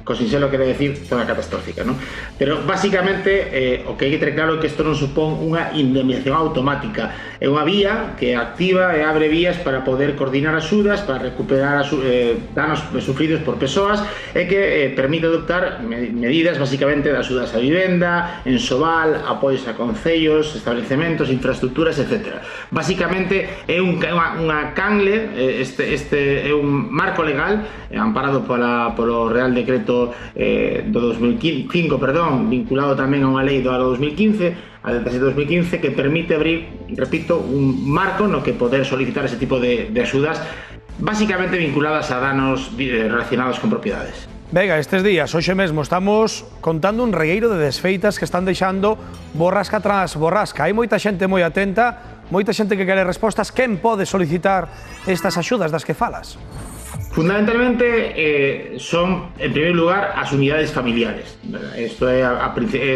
co sinxelo quere decir zona catastrófica, non? Pero basicamente o que hai que ter claro é que isto non supón unha indemnización automática, é unha vía que activa e abre vías para poder coordinar axudas, para recuperar danos sufridos por persoas e que permite adoptar medidas basicamente de axudas a vivenda, enxoval, apoios a concellos, establecementos, infraestructuras, etc. Basicamente é unha canle, este é un marco legal amparado polo Real Decreto do 2005, vinculado tamén a unha lei do ano 2015, a 17 2015, que permite abrir, repito, un marco no que poder solicitar ese tipo de axudas basicamente vinculadas a danos relacionados con propiedades. Vega, estes días, hoxe mesmo, estamos contando un regueiro de desfeitas que están deixando borrasca tras borrasca. Hai moita xente moi atenta, moita xente que quere respostas. Quen pode solicitar estas axudas das que falas? Fundamentalmente son, en primer lugar, as unidades familiares. Isto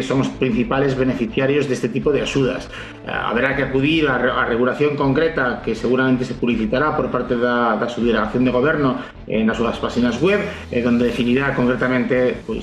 son os principales beneficiarios deste tipo de axudas. Haberá que acudir á regulación concreta que seguramente se publicitará por parte da subdelegación de goberno nas súas páxinas web, onde definirá concretamente o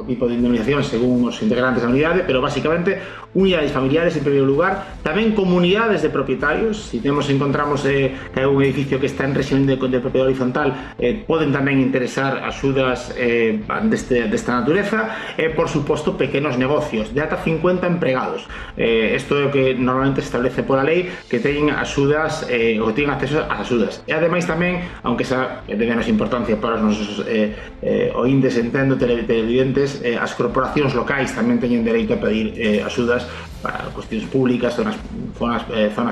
tipo de indemnización según os integrantes da unidade, pero basicamente unidades familiares en primeiro lugar, tamén comunidades de propietarios. Se encontramos que hai un edificio que está en régimen de propiedade horizontal, poden tamén interesar axudas desta natureza, e por suposto pequenos negocios de ata 50 empregados. Isto é o que normalmente se establece pola lei, que teñen axudas ou que teñen acceso ás axudas. E ademais tamén, aunque xa de menos importancia para os nosos oíntes, entendo, televidentes, as corporacións locais tamén teñen dereito a pedir axudas para cuestións públicas, zonas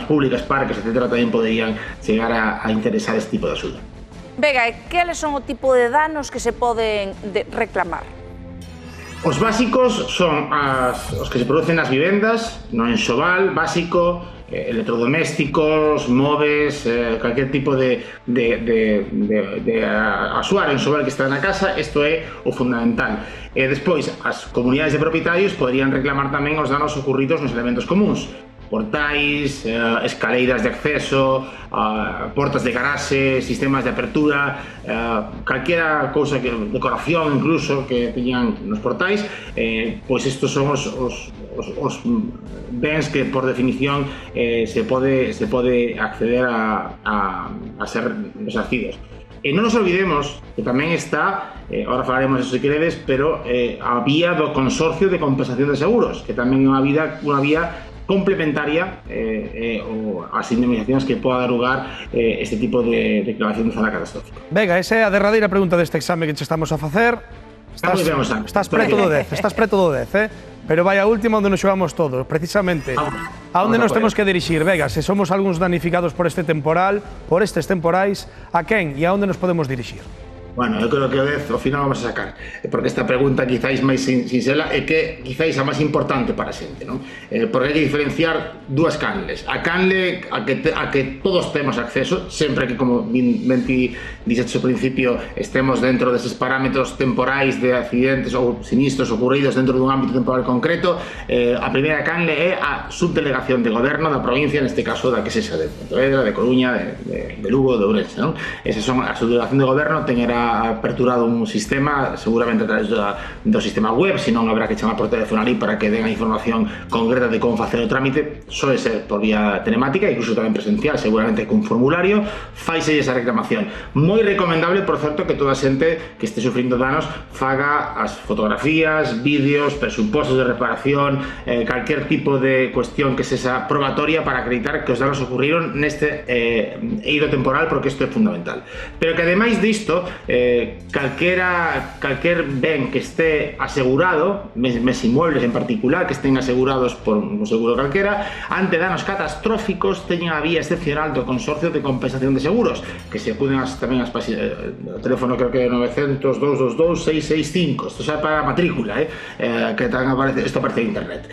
públicas, parques, etc. Tamén poderían chegar a interesar este tipo de axuda. Vega, e cales son o tipo de danos que se poden reclamar? Os básicos son os que se producen nas vivendas, no enxoval básico, electrodomésticos, móveis, calquer tipo de asuario enxoval que está na casa. Isto é o fundamental. E despois, as comunidades de propietarios poderían reclamar tamén os danos ocurridos nos elementos comuns: portais, escaleiras de acceso, portas de garaxe, sistemas de apertura, calquera cousa, decoración incluso que teñan nos portais. Pois estos son os bens que por definición se pode acceder a ser resarcidos. E non nos olvidemos que tamén está, ahora falaremos eso se queredes, pero a vía do Consorcio de Compensación de Seguros, que tamén é unha vía complementaria as indemnizacións que poda dar lugar este tipo de reclamación de zona catastrófica. Vega, esa é a derradeira pregunta deste exame que te estamos a facer. Estás preto do 10, pero vai a última onde nos xogamos todos, precisamente. A onde nos temos que dirixir, Vega? Se somos algúns danificados por este temporal, por estes temporais, a quen e a onde nos podemos dirixir? Bueno, eu creo que o 10 ao final vamos a sacar, porque esta pregunta quizáis máis sinxela é que quizáis a máis importante para a xente, non? Porque hai que diferenciar dúas canles. A canle a que todos temos acceso, sempre que, como ben ti dixetes ao principio, estemos dentro deses parámetros temporais de accidentes ou sinistros ocurridos dentro dun ámbito temporal concreto. A primeira canle é a subdelegación de goberno da provincia, neste caso da que sexa de Pontevedra, de Coruña, de Lugo, de Ourense, non? Esas son a subdelegación de goberno, teñerá aperturado un sistema, seguramente a través do sistema web, senón habrá que chamar por teléfono ali para que den a información concreta de como facer o trámite. Soe ser por vía telemática, incluso tamén presencial, seguramente con formulario, faise esa reclamación. Moi recomendable, por certo, que toda a xente que este sufrindo danos faga as fotografías, vídeos, presupostos de reparación, calquer tipo de cuestión que sexa probatoria para acreditar que os danos ocurriron neste eido temporal, porque isto é fundamental. Pero que ademais disto, calquer ben que esté asegurado, mes inmuebles en particular, que estén asegurados por un seguro calquera, ante danos catastróficos, teñen a vía excepcional do Consorcio de Compensación de Seguros, que se acuden tamén ás páxinas, o teléfono creo que é 900-222-665, isto xa para a matrícula, que isto aparece en internet.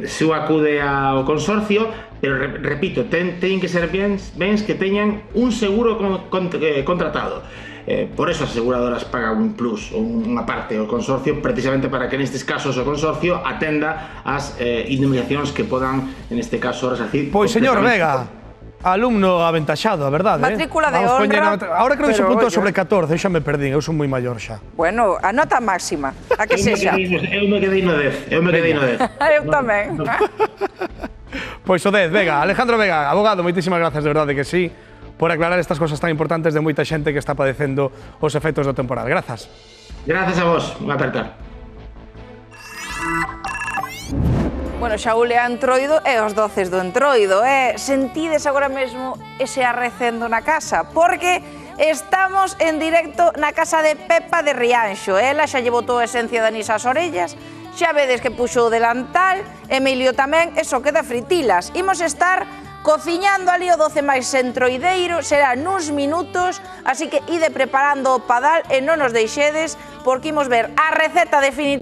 Se o acude ao Consorcio, pero repito, teñen que ser bens que teñan un seguro contratado. Por eso as aseguradoras pagan un plus ou unha parte ao consorcio, precisamente para que nestes casos o consorcio atenda as indemnizacións que podan, neste caso, resarcir. Pois, señor Vega, alumno aventaxado, a verdade. Matrícula de honra. Ahora creo que se puntou sobre 14, eu xa me perdín, eu son moi maior xa. Bueno, a nota máxima, a que sexa. Eu me quedei no 10, eu me quedei no 10. Eu tamén. Pois o 10, Vega, Alejandro Vega, abogado, moitísimas grazas, de verdade que sí, por aclarar estas cosas tan importantes de moita xente que está padecendo os efectos do temporal. Grazas. Grazas a vos, un apertar. Bueno, xa o lea Entroido e os doces do Entroido, Sentides agora mesmo ese arrecendo na casa, porque estamos en directo na casa de Pepa de Rianxo. Ela xa lle botou a esencia de anís ás orellas, xa vedes que puxo o delantal, Emilio tamén, e só queda fritilas. Imos estar cociñando ali o doce máis entroideiro, será nuns minutos, así que ide preparando o padal e non nos deixedes, porque imos ver a receta definitiva